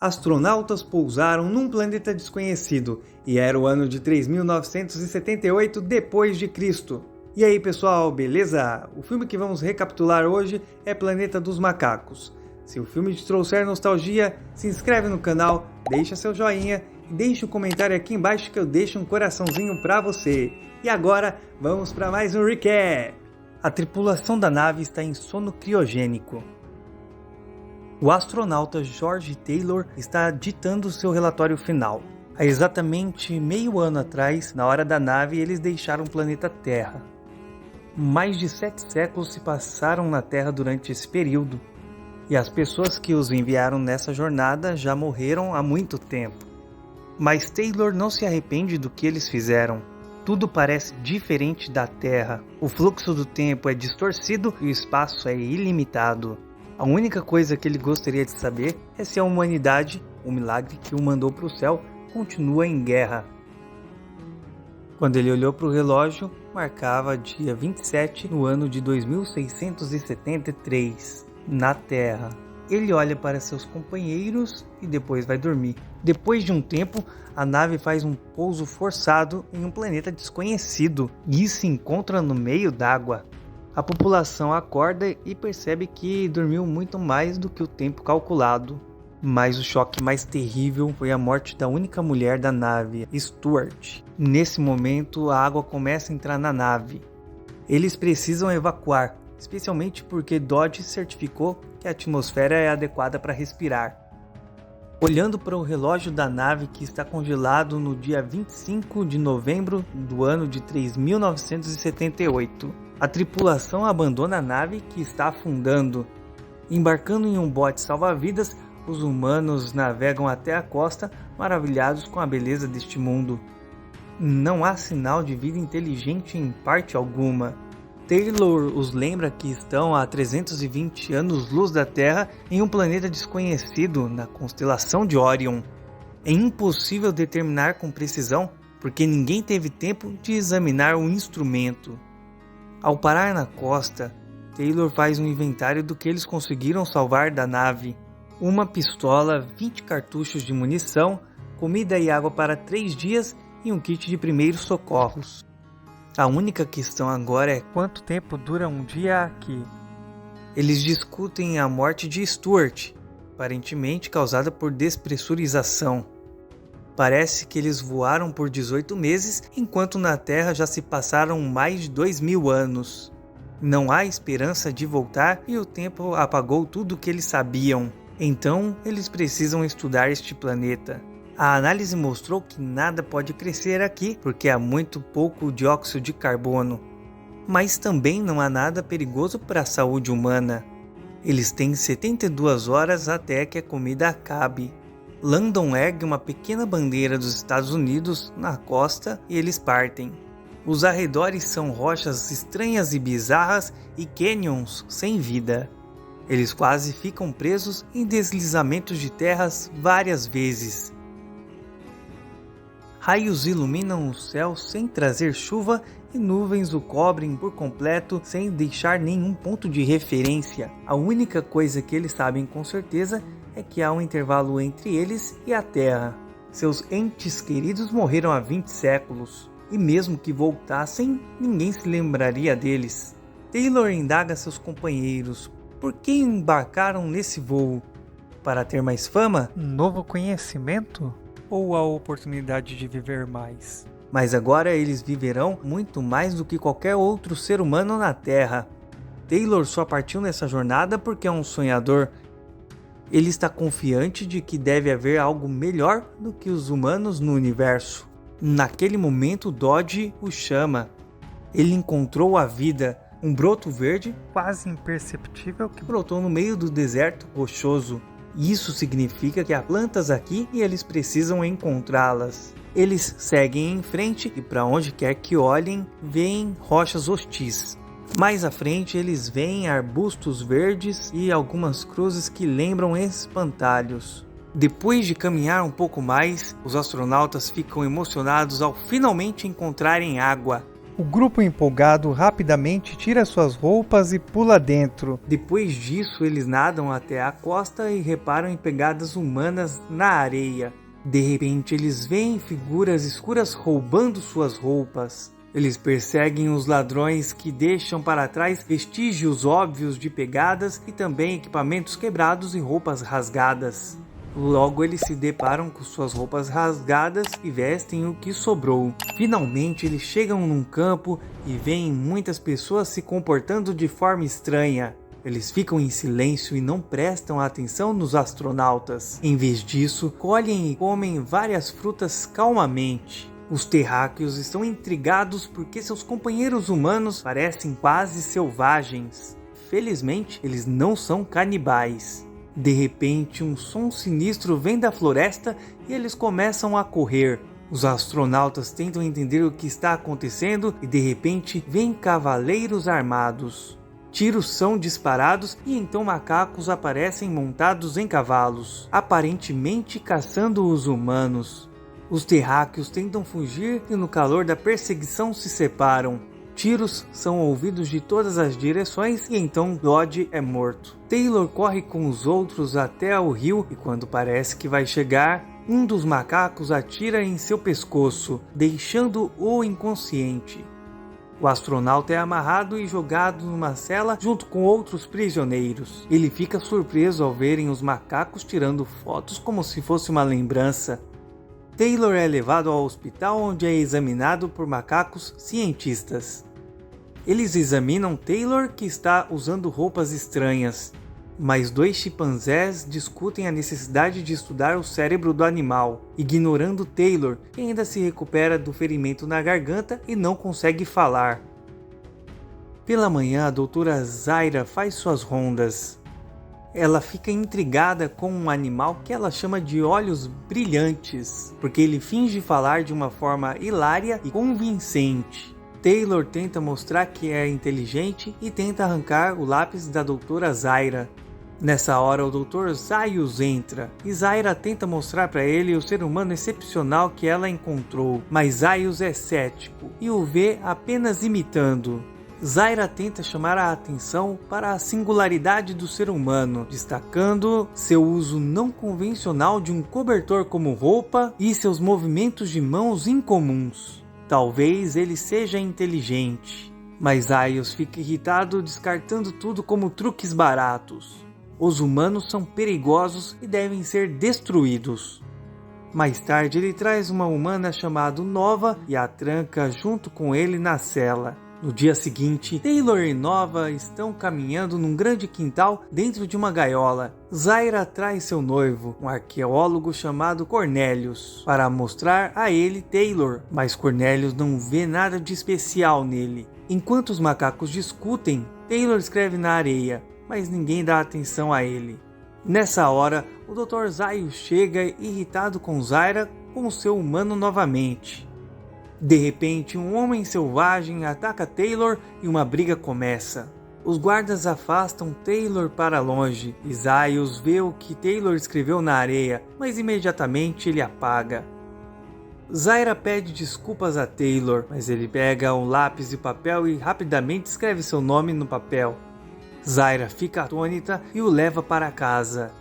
Astronautas pousaram num planeta desconhecido e era o ano de 3978 depois de Cristo. E aí pessoal, beleza? O filme que vamos recapitular hoje é Planeta dos Macacos. Se o filme te trouxer nostalgia, se inscreve no canal, deixa seu joinha e deixa um comentário aqui embaixo que eu deixo um coraçãozinho pra você. E agora, vamos para mais um recap! A tripulação da nave está em sono criogênico. O astronauta George Taylor está ditando seu relatório final. Há exatamente meio ano atrás, na hora da nave, eles deixaram o planeta Terra. Mais de 7 séculos se passaram na Terra durante esse período, e as pessoas que os enviaram nessa jornada já morreram há muito tempo. Mas Taylor não se arrepende do que eles fizeram. Tudo parece diferente da Terra. O fluxo do tempo é distorcido e o espaço é ilimitado. A única coisa que ele gostaria de saber é se a humanidade, o milagre que o mandou para o céu, continua em guerra. Quando ele olhou para o relógio, marcava dia 27 no ano de 2673, na Terra. Ele olha para seus companheiros e depois vai dormir. Depois de um tempo, a nave faz um pouso forçado em um planeta desconhecido e se encontra no meio d'água. A população acorda e percebe que dormiu muito mais do que o tempo calculado. Mas o choque mais terrível foi a morte da única mulher da nave, Stuart. Nesse momento, a água começa a entrar na nave. Eles precisam evacuar, especialmente porque Dodge certificou que a atmosfera é adequada para respirar. Olhando para o relógio da nave que está congelado no dia 25 de novembro do ano de 3978, a tripulação abandona a nave que está afundando. Embarcando em um bote salva-vidas, os humanos navegam até a costa, maravilhados com a beleza deste mundo. Não há sinal de vida inteligente em parte alguma. Taylor os lembra que estão a 320 anos-luz da Terra em um planeta desconhecido na constelação de Orion. É impossível determinar com precisão porque ninguém teve tempo de examinar o instrumento. Ao parar na costa, Taylor faz um inventário do que eles conseguiram salvar da nave. Uma pistola, 20 cartuchos de munição, comida e água para 3 dias e um kit de primeiros socorros. A única questão agora é quanto tempo dura um dia aqui. Eles discutem a morte de Stuart, aparentemente causada por despressurização. Parece que eles voaram por 18 meses, enquanto na Terra já se passaram mais de 2000 anos. Não há esperança de voltar e o tempo apagou tudo o que eles sabiam. Então, eles precisam estudar este planeta. A análise mostrou que nada pode crescer aqui porque há muito pouco dióxido de carbono. Mas também não há nada perigoso para a saúde humana. Eles têm 72 horas até que a comida acabe. Landon ergue uma pequena bandeira dos Estados Unidos na costa e eles partem. Os arredores são rochas estranhas e bizarras e canyons sem vida. Eles quase ficam presos em deslizamentos de terras várias vezes. Raios iluminam o céu sem trazer chuva e nuvens o cobrem por completo sem deixar nenhum ponto de referência. A única coisa que eles sabem com certeza é que há um intervalo entre eles e a Terra. Seus entes queridos morreram há 20 séculos e mesmo que voltassem, ninguém se lembraria deles. Taylor indaga seus companheiros por que embarcaram nesse voo. Para ter mais fama? Novo conhecimento? Ou a oportunidade de viver mais? Mas agora eles viverão muito mais do que qualquer outro ser humano na Terra. Taylor só partiu nessa jornada porque é um sonhador. Ele está confiante de que deve haver algo melhor do que os humanos no universo. Naquele momento, Dodge o chama. Ele encontrou a vida, um broto verde, quase imperceptível, que brotou no meio do deserto rochoso. Isso significa que há plantas aqui e eles precisam encontrá-las. Eles seguem em frente e para onde quer que olhem, veem rochas hostis. Mais à frente eles veem arbustos verdes e algumas cruzes que lembram espantalhos. Depois de caminhar um pouco mais, os astronautas ficam emocionados ao finalmente encontrarem água. O grupo empolgado rapidamente tira suas roupas e pula dentro. Depois disso, eles nadam até a costa e reparam em pegadas humanas na areia. De repente, eles veem figuras escuras roubando suas roupas. Eles perseguem os ladrões que deixam para trás vestígios óbvios de pegadas e também equipamentos quebrados e roupas rasgadas. Logo eles se deparam com suas roupas rasgadas e vestem o que sobrou. Finalmente eles chegam num campo e veem muitas pessoas se comportando de forma estranha. Eles ficam em silêncio e não prestam atenção nos astronautas. Em vez disso, colhem e comem várias frutas calmamente. Os terráqueos estão intrigados porque seus companheiros humanos parecem quase selvagens. Felizmente, eles não são canibais. De repente, um som sinistro vem da floresta e eles começam a correr. Os astronautas tentam entender o que está acontecendo e de repente vêm cavaleiros armados. Tiros são disparados e então macacos aparecem montados em cavalos, aparentemente caçando os humanos. Os terráqueos tentam fugir e no calor da perseguição se separam. Tiros são ouvidos de todas as direções e então Dodge é morto. Taylor corre com os outros até o rio e quando parece que vai chegar, um dos macacos atira em seu pescoço, deixando-o inconsciente. O astronauta é amarrado e jogado numa cela junto com outros prisioneiros. Ele fica surpreso ao verem os macacos tirando fotos como se fosse uma lembrança. Taylor é levado ao hospital onde é examinado por macacos cientistas. Eles examinam Taylor, que está usando roupas estranhas, mas 2 chimpanzés discutem a necessidade de estudar o cérebro do animal, ignorando Taylor, que ainda se recupera do ferimento na garganta e não consegue falar. Pela manhã, a doutora Zaira faz suas rondas. Ela fica intrigada com um animal que ela chama de olhos brilhantes, porque ele finge falar de uma forma hilária e convincente. Taylor tenta mostrar que é inteligente e tenta arrancar o lápis da doutora Zaira. Nessa hora, o Dr. Zaius entra e Zaira tenta mostrar para ele o ser humano excepcional que ela encontrou, mas Zaius é cético e o vê apenas imitando. Zaira tenta chamar a atenção para a singularidade do ser humano, destacando seu uso não convencional de um cobertor como roupa e seus movimentos de mãos incomuns. Talvez ele seja inteligente, mas Zaius fica irritado, descartando tudo como truques baratos. Os humanos são perigosos e devem ser destruídos. Mais tarde ele traz uma humana chamada Nova e a tranca junto com ele na cela. No dia seguinte, Taylor e Nova estão caminhando num grande quintal dentro de uma gaiola. Zaira traz seu noivo, um arqueólogo chamado Cornelius, para mostrar a ele Taylor, mas Cornelius não vê nada de especial nele. Enquanto os macacos discutem, Taylor escreve na areia, mas ninguém dá atenção a ele. Nessa hora, o Dr. Zaius chega irritado com Zaira com seu humano novamente. De repente, um homem selvagem ataca Taylor e uma briga começa. Os guardas afastam Taylor para longe e Zaius vê o que Taylor escreveu na areia, mas imediatamente ele apaga. Zaira pede desculpas a Taylor, mas ele pega um lápis e papel e rapidamente escreve seu nome no papel. Zaira fica atônita e o leva para casa.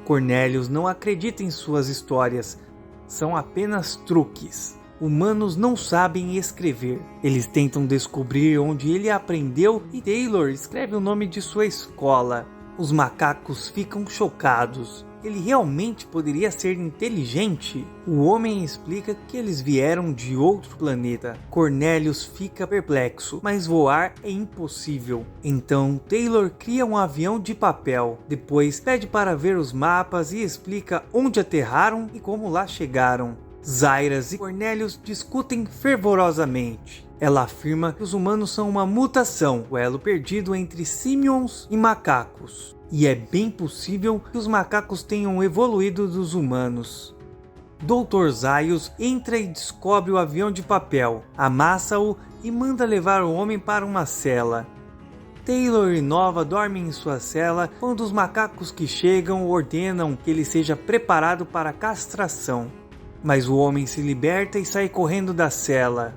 Cornelius não acredita em suas histórias, são apenas truques. Humanos não sabem escrever. Eles tentam descobrir onde ele aprendeu e Taylor escreve o nome de sua escola. Os macacos ficam chocados. Ele realmente poderia ser inteligente? O homem explica que eles vieram de outro planeta. Cornelius fica perplexo, mas voar é impossível. Então Taylor cria um avião de papel. Depois pede para ver os mapas e explica onde aterraram e como lá chegaram. Zaira e Cornelius discutem fervorosamente. Ela afirma que os humanos são uma mutação, o elo perdido entre simions e macacos. E é bem possível que os macacos tenham evoluído dos humanos. Dr. Zaius entra e descobre o avião de papel, amassa-o e manda levar o homem para uma cela. Taylor e Nova dormem em sua cela quando os macacos que chegam ordenam que ele seja preparado para a castração. Mas o homem se liberta e sai correndo da cela.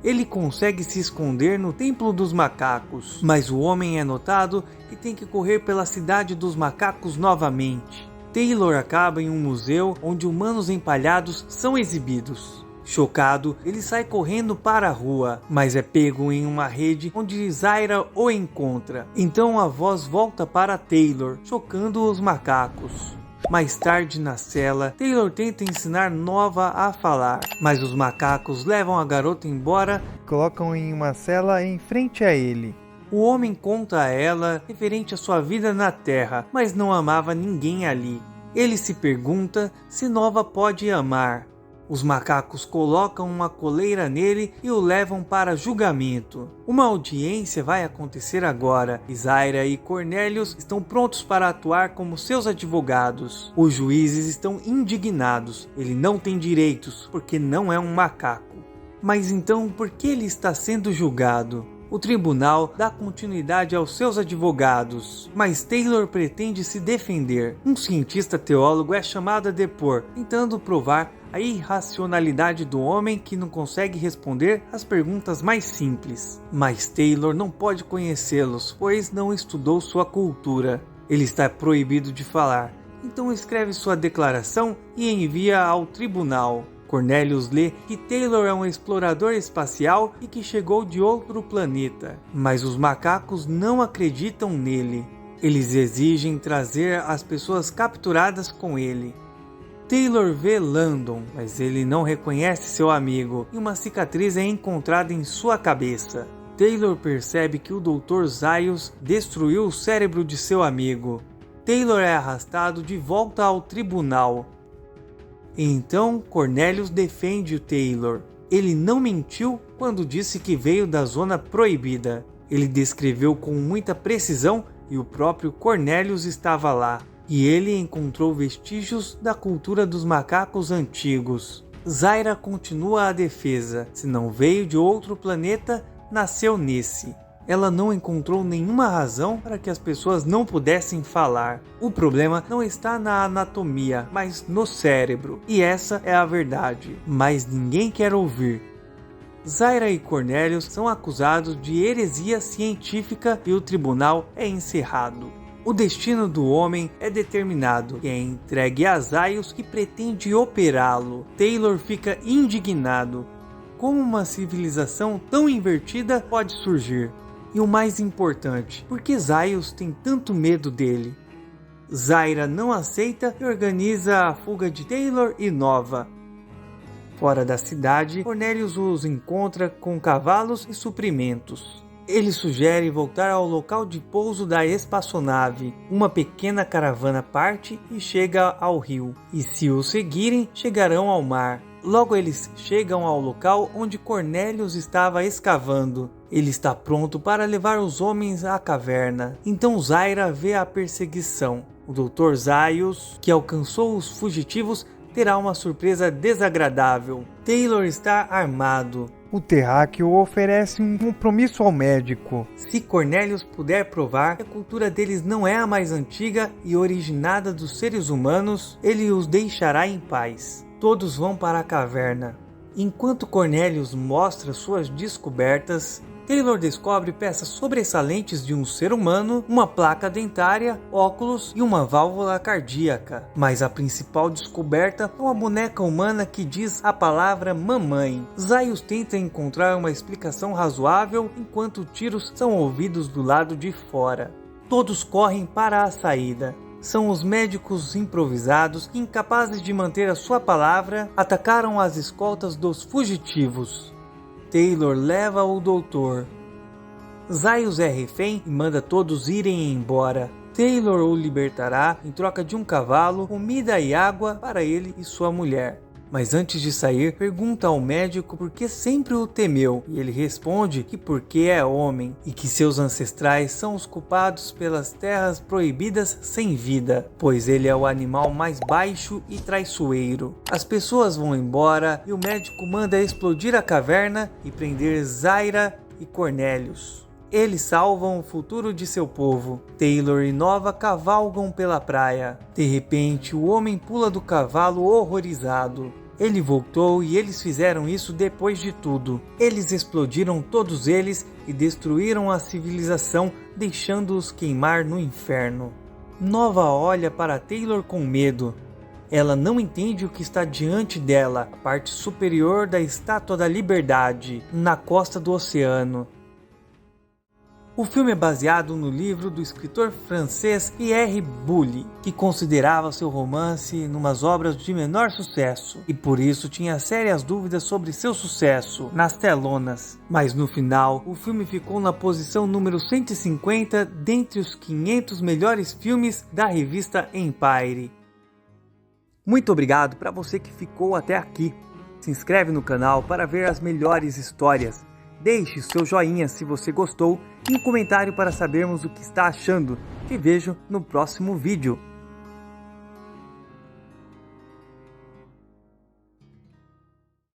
Ele consegue se esconder no Templo dos Macacos, mas o homem é notado e tem que correr pela cidade dos macacos novamente. Taylor acaba em um museu onde humanos empalhados são exibidos. Chocado, ele sai correndo para a rua, mas é pego em uma rede onde Zaira o encontra. Então a voz volta para Taylor, chocando os macacos. Mais tarde na cela, Taylor tenta ensinar Nova a falar, mas os macacos levam a garota embora e colocam em uma cela em frente a ele. O homem conta a ela referente à sua vida na Terra, mas não amava ninguém ali. Ele se pergunta se Nova pode amar. Os macacos colocam uma coleira nele e o levam para julgamento. Uma audiência vai acontecer agora. Zaira e Cornelius estão prontos para atuar como seus advogados. Os juízes estão indignados. Ele não tem direitos, porque não é um macaco. Mas então, por que ele está sendo julgado? O tribunal dá continuidade aos seus advogados, mas Taylor pretende se defender. Um cientista teólogo é chamado a depor, tentando provar a irracionalidade do homem que não consegue responder às perguntas mais simples. Mas Taylor não pode conhecê-los, pois não estudou sua cultura. Ele está proibido de falar, então escreve sua declaração e envia ao tribunal. Cornelius lê que Taylor é um explorador espacial e que chegou de outro planeta, mas os macacos não acreditam nele. Eles exigem trazer as pessoas capturadas com ele. Taylor vê Landon, mas ele não reconhece seu amigo e uma cicatriz é encontrada em sua cabeça. Taylor percebe que o Dr. Zaius destruiu o cérebro de seu amigo. Taylor é arrastado de volta ao tribunal. Então Cornelius defende o Taylor. Ele não mentiu quando disse que veio da zona proibida. Ele descreveu com muita precisão e o próprio Cornelius estava lá. E ele encontrou vestígios da cultura dos macacos antigos. Zaira continua a defesa. Se não veio de outro planeta, nasceu nesse. Ela não encontrou nenhuma razão para que as pessoas não pudessem falar. O problema não está na anatomia, mas no cérebro. E essa é a verdade. Mas ninguém quer ouvir. Zaira e Cornelius são acusados de heresia científica e o tribunal é encerrado. O destino do homem é determinado e é entregue a Zaius, que pretende operá-lo. Taylor fica indignado. Como uma civilização tão invertida pode surgir? E o mais importante, por que Zaius tem tanto medo dele? Zaira não aceita e organiza a fuga de Taylor e Nova. Fora da cidade, Cornelius os encontra com cavalos e suprimentos. Ele sugere voltar ao local de pouso da espaçonave. Uma pequena caravana parte e chega ao rio, e se o seguirem, chegarão ao mar. Logo eles chegam ao local onde Cornelius estava escavando. Ele está pronto para levar os homens à caverna. Então Zaira vê a perseguição. O Dr. Zaius, que alcançou os fugitivos, terá uma surpresa desagradável. Taylor está armado. O terráqueo oferece um compromisso ao médico. Se Cornelius puder provar que a cultura deles não é a mais antiga e originada dos seres humanos, ele os deixará em paz. Todos vão para a caverna. Enquanto Cornelius mostra suas descobertas, Taylor descobre peças sobressalentes de um ser humano, uma placa dentária, óculos e uma válvula cardíaca. Mas a principal descoberta é uma boneca humana que diz a palavra mamãe. Zaius tenta encontrar uma explicação razoável enquanto tiros são ouvidos do lado de fora. Todos correm para a saída. São os médicos improvisados que, incapazes de manter a sua palavra, atacaram as escoltas dos fugitivos. Taylor leva o doutor. Zaius é refém e manda todos irem embora. Taylor o libertará em troca de um cavalo, comida e água para ele e sua mulher. Mas antes de sair, pergunta ao médico por que sempre o temeu, e ele responde que porque é homem, e que seus ancestrais são os culpados pelas terras proibidas sem vida, pois ele é o animal mais baixo e traiçoeiro. As pessoas vão embora e o médico manda explodir a caverna e prender Zaira e Cornelius. Eles salvam o futuro de seu povo. Taylor e Nova cavalgam pela praia. De repente, o homem pula do cavalo horrorizado. Ele voltou e eles fizeram isso depois de tudo. Eles explodiram todos eles e destruíram a civilização, deixando-os queimar no inferno. Nova olha para Taylor com medo. Ela não entende o que está diante dela, a parte superior da Estátua da Liberdade, na costa do oceano. O filme é baseado no livro do escritor francês Pierre Boulle, que considerava seu romance numas obras de menor sucesso, e por isso tinha sérias dúvidas sobre seu sucesso nas telonas. Mas no final, o filme ficou na posição número 150 dentre os 500 melhores filmes da revista Empire. Muito obrigado para você que ficou até aqui. Se inscreve no canal para ver as melhores histórias. Deixe seu joinha se você gostou e um comentário para sabermos o que está achando. Te vejo no próximo vídeo.